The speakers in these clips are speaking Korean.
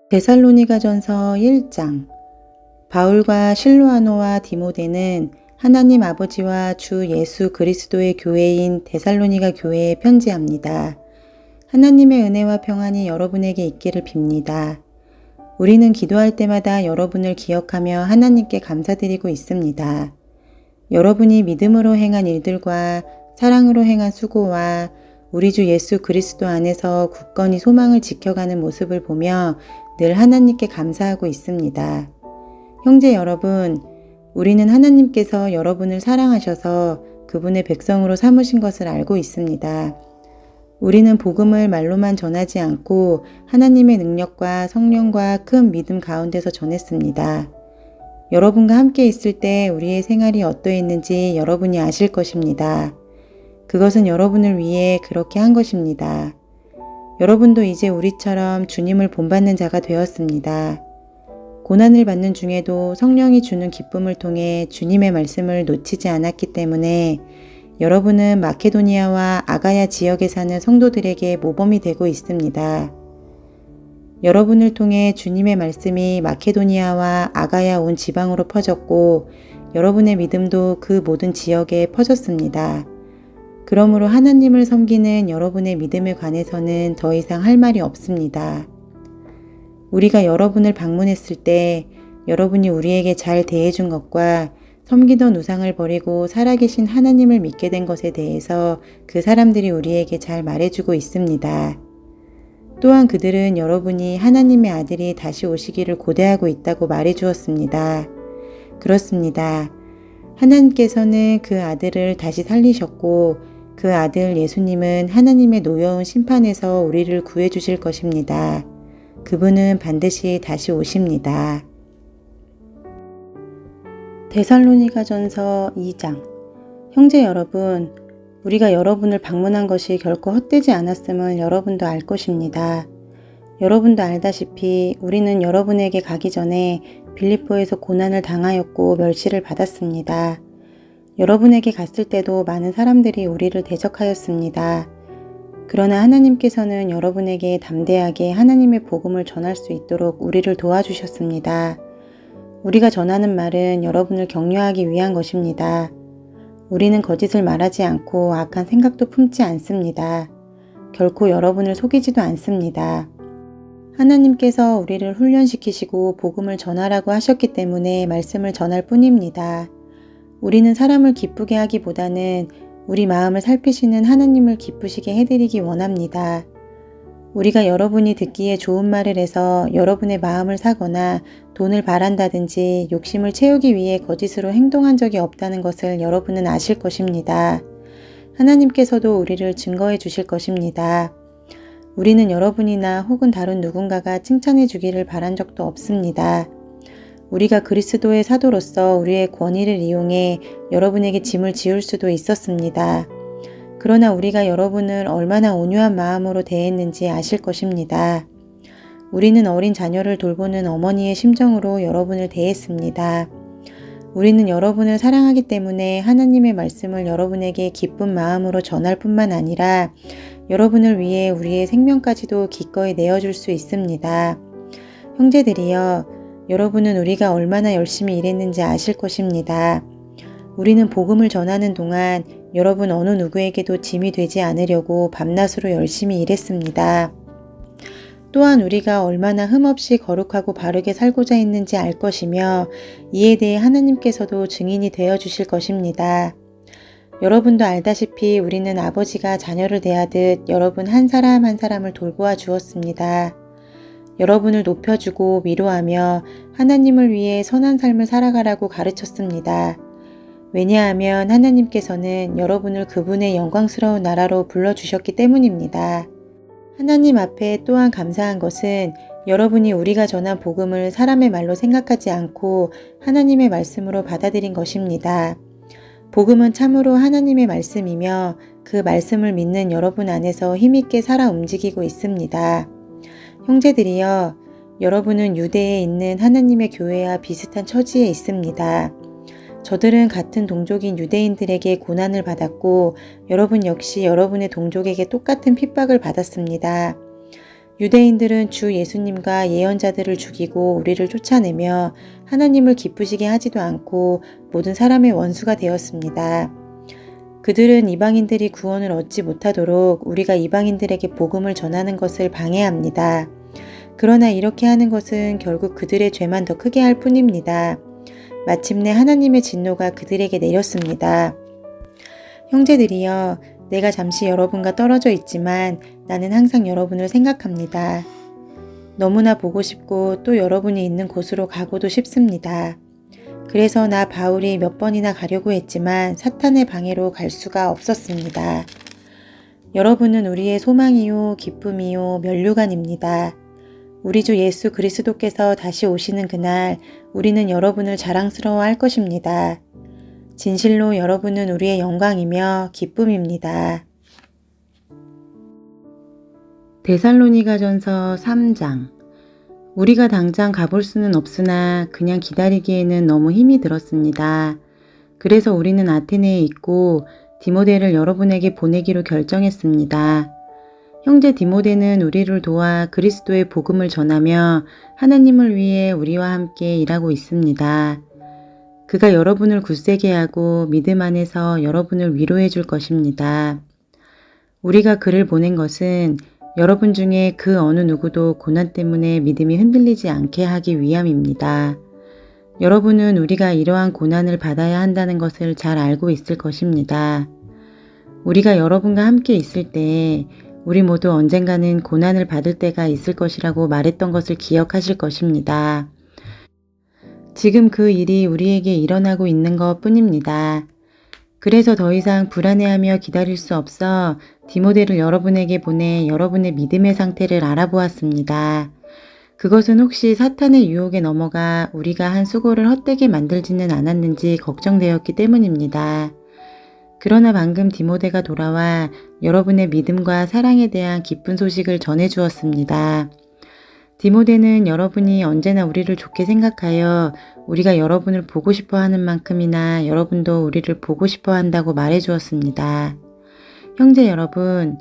데살로니가전서 1장. 바울과 실로아노와 디모데는 하나님 아버지와 주 예수 그리스도의 교회인 데살로니가 교회에 편지합니다. 하나님의 은혜와 평안이 여러분에게 있기를 빕니다. 우리는 기도할 때마다 여러분을 기억하며 하나님께 감사드리고 있습니다. 여러분이 믿음으로 행한 일들과 사랑으로 행한 수고와 우리 주 예수 그리스도 안에서 굳건히 소망을 지켜가는 모습을 보며 늘 하나님께 감사하고 있습니다. 형제 여러분, 우리는 하나님께서 여러분을 사랑하셔서 그분의 백성으로 삼으신 것을 알고 있습니다. 우리는 복음을 말로만 전하지 않고 하나님의 능력과 성령과 큰 믿음 가운데서 전했습니다. 여러분과 함께 있을 때 우리의 생활이 어떠했는지 여러분이 아실 것입니다. 그것은 여러분을 위해 그렇게 한 것입니다. 여러분도 이제 우리처럼 주님을 본받는 자가 되었습니다. 고난을 받는 중에도 성령이 주는 기쁨을 통해 주님의 말씀을 놓치지 않았기 때문에 여러분은 마케도니아와 아가야 지역에 사는 성도들에게 모범이 되고 있습니다. 여러분을 통해 주님의 말씀이 마케도니아와 아가야 온 지방으로 퍼졌고 여러분의 믿음도 그 모든 지역에 퍼졌습니다. 그러므로 하나님을 섬기는 여러분의 믿음에 관해서는 더 이상 할 말이 없습니다. 우리가 여러분을 방문했을 때 여러분이 우리에게 잘 대해준 것과 섬기던 우상을 버리고 살아계신 하나님을 믿게 된 것에 대해서 그 사람들이 우리에게 잘 말해주고 있습니다. 또한 그들은 여러분이 하나님의 아들이 다시 오시기를 고대하고 있다고 말해주었습니다. 그렇습니다. 하나님께서는 그 아들을 다시 살리셨고 그 아들 예수님은 하나님의 노여운 심판에서 우리를 구해주실 것입니다. 그분은 반드시 다시 오십니다. 데살로니가전서 2장. 형제 여러분, 우리가 여러분을 방문한 것이 결코 헛되지 않았음을 여러분도 알 것입니다. 여러분도 알다시피 우리는 여러분에게 가기 전에 빌립보에서 고난을 당하였고 멸시를 받았습니다. 여러분에게 갔을 때도 많은 사람들이 우리를 대적하였습니다. 그러나 하나님께서는 여러분에게 담대하게 하나님의 복음을 전할 수 있도록 우리를 도와주셨습니다. 우리가 전하는 말은 여러분을 격려하기 위한 것입니다. 우리는 거짓을 말하지 않고 악한 생각도 품지 않습니다. 결코 여러분을 속이지도 않습니다. 하나님께서 우리를 훈련시키시고 복음을 전하라고 하셨기 때문에 말씀을 전할 뿐입니다. 우리는 사람을 기쁘게 하기보다는 우리 마음을 살피시는 하나님을 기쁘시게 해드리기 원합니다. 우리가 여러분이 듣기에 좋은 말을 해서 여러분의 마음을 사거나 돈을 바란다든지 욕심을 채우기 위해 거짓으로 행동한 적이 없다는 것을 여러분은 아실 것입니다. 하나님께서도 우리를 증거해 주실 것입니다. 우리는 여러분이나 혹은 다른 누군가가 칭찬해 주기를 바란 적도 없습니다. 우리가 그리스도의 사도로서 우리의 권위를 이용해 여러분에게 짐을 지울 수도 있었습니다. 그러나 우리가 여러분을 얼마나 온유한 마음으로 대했는지 아실 것입니다. 우리는 어린 자녀를 돌보는 어머니의 심정으로 여러분을 대했습니다. 우리는 여러분을 사랑하기 때문에 하나님의 말씀을 여러분에게 기쁜 마음으로 전할 뿐만 아니라 여러분을 위해 우리의 생명까지도 기꺼이 내어줄 수 있습니다. 형제들이여, 여러분은 우리가 얼마나 열심히 일했는지 아실 것입니다. 우리는 복음을 전하는 동안 여러분 어느 누구에게도 짐이 되지 않으려고 밤낮으로 열심히 일했습니다. 또한 우리가 얼마나 흠없이 거룩하고 바르게 살고자 했는지 알 것이며 이에 대해 하나님께서도 증인이 되어 주실 것입니다. 여러분도 알다시피 우리는 아버지가 자녀를 대하듯 여러분 한 사람 한 사람을 돌보아 주었습니다. 여러분을 높여주고 위로하며 하나님을 위해 선한 삶을 살아가라고 가르쳤습니다. 왜냐하면 하나님께서는 여러분을 그분의 영광스러운 나라로 불러주셨기 때문입니다. 하나님 앞에 또한 감사한 것은 여러분이 우리가 전한 복음을 사람의 말로 생각하지 않고 하나님의 말씀으로 받아들인 것입니다. 복음은 참으로 하나님의 말씀이며 그 말씀을 믿는 여러분 안에서 힘있게 살아 움직이고 있습니다. 형제들이여, 여러분은 유대에 있는 하나님의 교회와 비슷한 처지에 있습니다. 저들은 같은 동족인 유대인들에게 고난을 받았고 여러분 역시 여러분의 동족에게 똑같은 핍박을 받았습니다. 유대인들은 주 예수님과 예언자들을 죽이고 우리를 쫓아내며 하나님을 기쁘시게 하지도 않고 모든 사람의 원수가 되었습니다. 그들은 이방인들이 구원을 얻지 못하도록 우리가 이방인들에게 복음을 전하는 것을 방해합니다. 그러나 이렇게 하는 것은 결국 그들의 죄만 더 크게 할 뿐입니다. 마침내 하나님의 진노가 그들에게 내렸습니다. 형제들이여, 내가 잠시 여러분과 떨어져 있지만 나는 항상 여러분을 생각합니다. 너무나 보고 싶고 또 여러분이 있는 곳으로 가고도 싶습니다. 그래서 나 바울이 몇 번이나 가려고 했지만 사탄의 방해로 갈 수가 없었습니다. 여러분은 우리의 소망이요, 기쁨이요, 면류관입니다. 우리 주 예수 그리스도께서 다시 오시는 그날 우리는 여러분을 자랑스러워할 것입니다. 진실로 여러분은 우리의 영광이며 기쁨입니다. 데살로니가전서 3장. 우리가 당장 가볼 수는 없으나 그냥 기다리기에는 너무 힘이 들었습니다. 그래서 우리는 아테네에 있고 디모데를 여러분에게 보내기로 결정했습니다. 형제 디모데는 우리를 도와 그리스도의 복음을 전하며 하나님을 위해 우리와 함께 일하고 있습니다. 그가 여러분을 굳세게 하고 믿음 안에서 여러분을 위로해 줄 것입니다. 우리가 그를 보낸 것은 여러분 중에 그 어느 누구도 고난 때문에 믿음이 흔들리지 않게 하기 위함입니다. 여러분은 우리가 이러한 고난을 받아야 한다는 것을 잘 알고 있을 것입니다. 우리가 여러분과 함께 있을 때 우리 모두 언젠가는 고난을 받을 때가 있을 것이라고 말했던 것을 기억하실 것입니다. 지금 그 일이 우리에게 일어나고 있는 것 뿐입니다. 그래서 더 이상 불안해하며 기다릴 수 없어 디모데를 여러분에게 보내 여러분의 믿음의 상태를 알아보았습니다. 그것은 혹시 사탄의 유혹에 넘어가 우리가 한 수고를 헛되게 만들지는 않았는지 걱정되었기 때문입니다. 그러나 방금 디모데가 돌아와 여러분의 믿음과 사랑에 대한 기쁜 소식을 전해주었습니다. 디모데는 여러분이 언제나 우리를 좋게 생각하여 우리가 여러분을 보고 싶어 하는 만큼이나 여러분도 우리를 보고 싶어 한다고 말해주었습니다. 형제 여러분,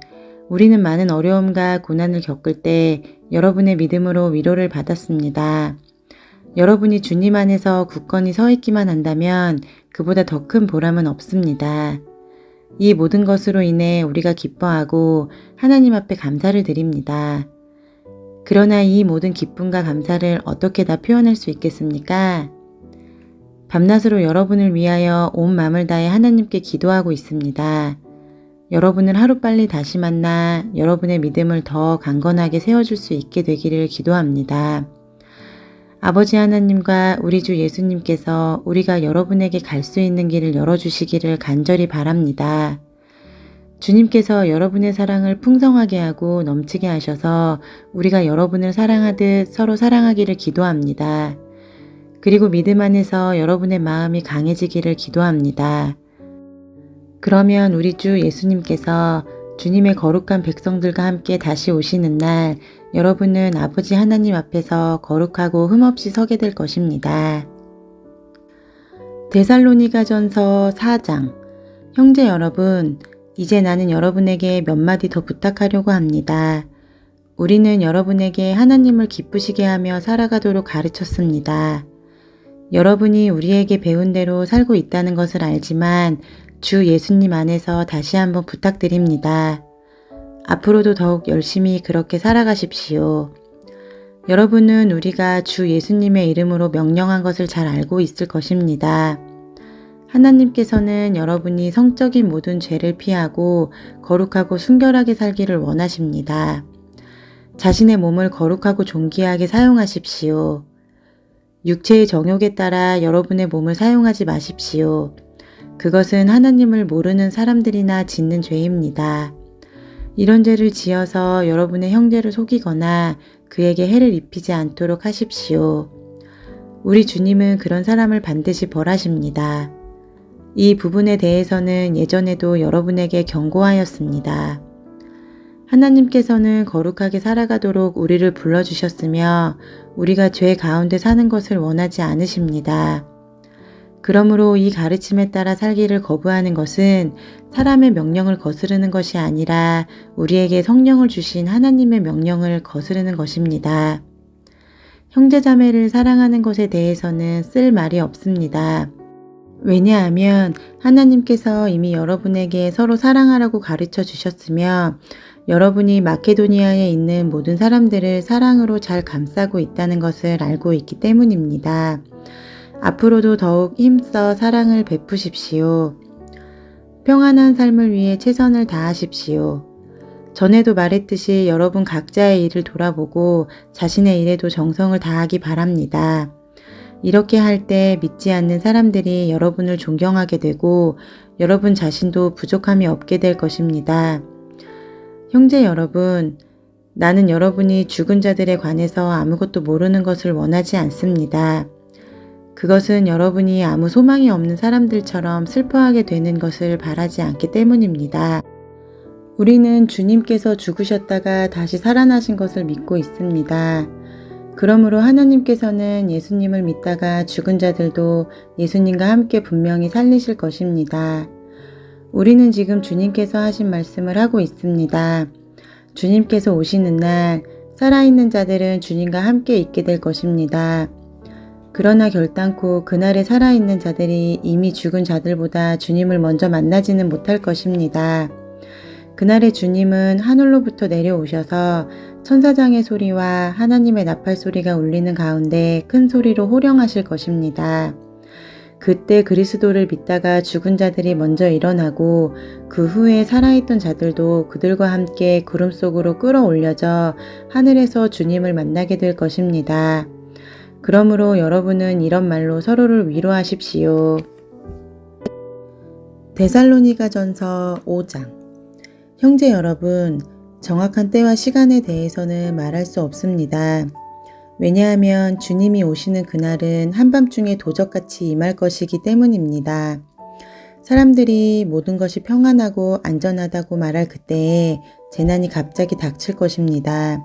우리는 많은 어려움과 고난을 겪을 때 여러분의 믿음으로 위로를 받았습니다. 여러분이 주님 안에서 굳건히 서 있기만 한다면 그보다 더 큰 보람은 없습니다. 이 모든 것으로 인해 우리가 기뻐하고 하나님 앞에 감사를 드립니다. 그러나 이 모든 기쁨과 감사를 어떻게 다 표현할 수 있겠습니까? 밤낮으로 여러분을 위하여 온 마음을 다해 하나님께 기도하고 있습니다. 여러분을 하루빨리 다시 만나 여러분의 믿음을 더 강건하게 세워줄 수 있게 되기를 기도합니다. 아버지 하나님과 우리 주 예수님께서 우리가 여러분에게 갈 수 있는 길을 열어주시기를 간절히 바랍니다. 주님께서 여러분의 사랑을 풍성하게 하고 넘치게 하셔서 우리가 여러분을 사랑하듯 서로 사랑하기를 기도합니다. 그리고 믿음 안에서 여러분의 마음이 강해지기를 기도합니다. 그러면 우리 주 예수님께서 주님의 거룩한 백성들과 함께 다시 오시는 날 여러분은 아버지 하나님 앞에서 거룩하고 흠없이 서게 될 것입니다. 데살로니가전서 4장. 형제 여러분, 이제 나는 여러분에게 몇 마디 더 부탁하려고 합니다. 우리는 여러분에게 하나님을 기쁘시게 하며 살아가도록 가르쳤습니다. 여러분이 우리에게 배운 대로 살고 있다는 것을 알지만 주 예수님 안에서 다시 한번 부탁드립니다. 앞으로도 더욱 열심히 그렇게 살아가십시오. 여러분은 우리가 주 예수님의 이름으로 명령한 것을 잘 알고 있을 것입니다. 하나님께서는 여러분이 성적인 모든 죄를 피하고 거룩하고 순결하게 살기를 원하십니다. 자신의 몸을 거룩하고 존귀하게 사용하십시오. 육체의 정욕에 따라 여러분의 몸을 사용하지 마십시오. 그것은 하나님을 모르는 사람들이나 짓는 죄입니다. 이런 죄를 지어서 여러분의 형제를 속이거나 그에게 해를 입히지 않도록 하십시오. 우리 주님은 그런 사람을 반드시 벌하십니다. 이 부분에 대해서는 예전에도 여러분에게 경고하였습니다. 하나님께서는 거룩하게 살아가도록 우리를 불러주셨으며 우리가 죄 가운데 사는 것을 원하지 않으십니다. 그러므로 이 가르침에 따라 살기를 거부하는 것은 사람의 명령을 거스르는 것이 아니라 우리에게 성령을 주신 하나님의 명령을 거스르는 것입니다. 형제자매를 사랑하는 것에 대해서는 쓸 말이 없습니다. 왜냐하면 하나님께서 이미 여러분에게 서로 사랑하라고 가르쳐 주셨으며 여러분이 마케도니아에 있는 모든 사람들을 사랑으로 잘 감싸고 있다는 것을 알고 있기 때문입니다. 앞으로도 더욱 힘써 사랑을 베푸십시오. 평안한 삶을 위해 최선을 다하십시오. 전에도 말했듯이 여러분 각자의 일을 돌아보고 자신의 일에도 정성을 다하기 바랍니다. 이렇게 할 때 믿지 않는 사람들이 여러분을 존경하게 되고 여러분 자신도 부족함이 없게 될 것입니다. 형제 여러분, 나는 여러분이 죽은 자들에 관해서 아무것도 모르는 것을 원하지 않습니다. 그것은 여러분이 아무 소망이 없는 사람들처럼 슬퍼하게 되는 것을 바라지 않기 때문입니다. 우리는 주님께서 죽으셨다가 다시 살아나신 것을 믿고 있습니다. 그러므로 하나님께서는 예수님을 믿다가 죽은 자들도 예수님과 함께 분명히 살리실 것입니다. 우리는 지금 주님께서 하신 말씀을 하고 있습니다. 주님께서 오시는 날 살아있는 자들은 주님과 함께 있게 될 것입니다. 그러나 결단코 그날에 살아있는 자들이 이미 죽은 자들보다 주님을 먼저 만나지는 못할 것입니다. 그날의 주님은 하늘로부터 내려오셔서 천사장의 소리와 하나님의 나팔 소리가 울리는 가운데 큰 소리로 호령하실 것입니다. 그때 그리스도를 믿다가 죽은 자들이 먼저 일어나고 그 후에 살아있던 자들도 그들과 함께 구름 속으로 끌어올려져 하늘에서 주님을 만나게 될 것입니다. 그러므로 여러분은 이런 말로 서로를 위로하십시오. 데살로니가전서 5장. 형제 여러분, 정확한 때와 시간에 대해서는 말할 수 없습니다. 왜냐하면 주님이 오시는 그날은 한밤중에 도적같이 임할 것이기 때문입니다. 사람들이 모든 것이 평안하고 안전하다고 말할 그때에 재난이 갑자기 닥칠 것입니다.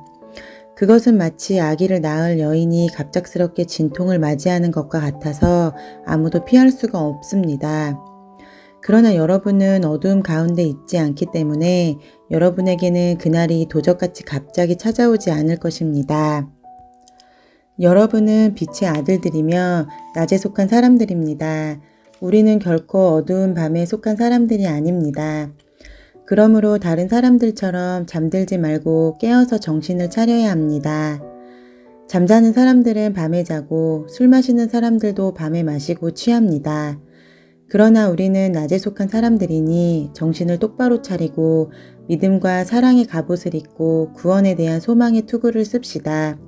그것은 마치 아기를 낳을 여인이 갑작스럽게 진통을 맞이하는 것과 같아서 아무도 피할 수가 없습니다. 그러나 여러분은 어두움 가운데 있지 않기 때문에 여러분에게는 그날이 도적같이 갑자기 찾아오지 않을 것입니다. 여러분은 빛의 아들들이며 낮에 속한 사람들입니다. 우리는 결코 어두운 밤에 속한 사람들이 아닙니다. 그러므로 다른 사람들처럼 잠들지 말고 깨어서 정신을 차려야 합니다. 잠자는 사람들은 밤에 자고 술 마시는 사람들도 밤에 마시고 취합니다. 그러나 우리는 낮에 속한 사람들이니 정신을 똑바로 차리고 믿음과 사랑의 갑옷을 입고 구원에 대한 소망의 투구를 씁시다.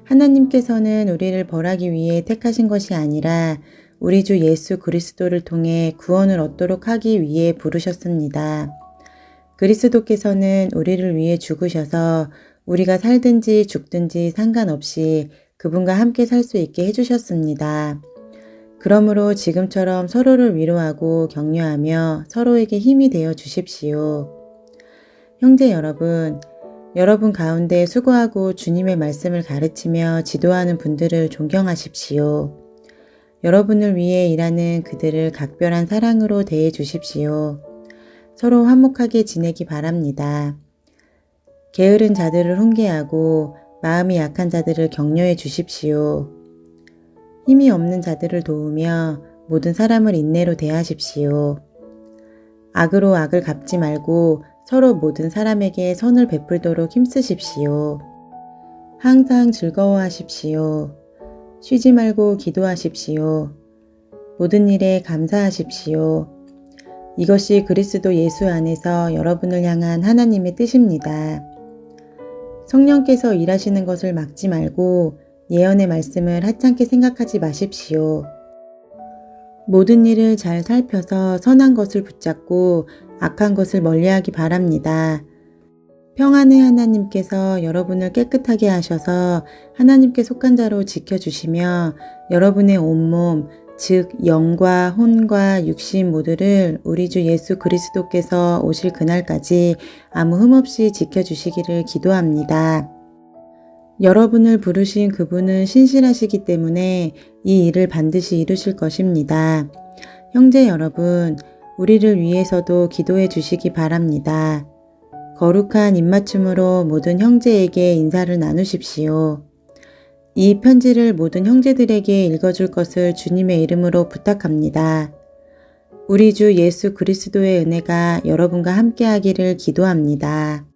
하나님께서는 우리를 벌하기 위해 택하신 것이 아니라 우리 주 예수 그리스도를 통해 구원을 얻도록 하기 위해 부르셨습니다. 그리스도께서는 우리를 위해 죽으셔서 우리가 살든지 죽든지 상관없이 그분과 함께 살 수 있게 해주셨습니다. 그러므로 지금처럼 서로를 위로하고 격려하며 서로에게 힘이 되어 주십시오. 형제 여러분, 여러분 가운데 수고하고 주님의 말씀을 가르치며 지도하는 분들을 존경하십시오. 여러분을 위해 일하는 그들을 각별한 사랑으로 대해 주십시오. 서로 화목하게 지내기 바랍니다. 게으른 자들을 훈계하고 마음이 약한 자들을 격려해 주십시오. 힘이 없는 자들을 도우며 모든 사람을 인내로 대하십시오. 악으로 악을 갚지 말고 서로 모든 사람에게 선을 베풀도록 힘쓰십시오. 항상 즐거워하십시오. 쉬지 말고 기도하십시오. 모든 일에 감사하십시오. 이것이 그리스도 예수 안에서 여러분을 향한 하나님의 뜻입니다. 성령께서 일하시는 것을 막지 말고 예언의 말씀을 하찮게 생각하지 마십시오. 모든 일을 잘 살펴서 선한 것을 붙잡고 악한 것을 멀리하기 바랍니다. 평안의 하나님께서 여러분을 깨끗하게 하셔서 하나님께 속한 자로 지켜주시며 여러분의 온몸, 즉 영과 혼과 육신 모두를 우리 주 예수 그리스도께서 오실 그날까지 아무 흠없이 지켜주시기를 기도합니다. 여러분을 부르신 그분은 신실하시기 때문에 이 일을 반드시 이루실 것입니다. 형제 여러분, 우리를 위해서도 기도해 주시기 바랍니다. 거룩한 입맞춤으로 모든 형제에게 인사를 나누십시오. 이 편지를 모든 형제들에게 읽어줄 것을 주님의 이름으로 부탁합니다. 우리 주 예수 그리스도의 은혜가 여러분과 함께하기를 기도합니다.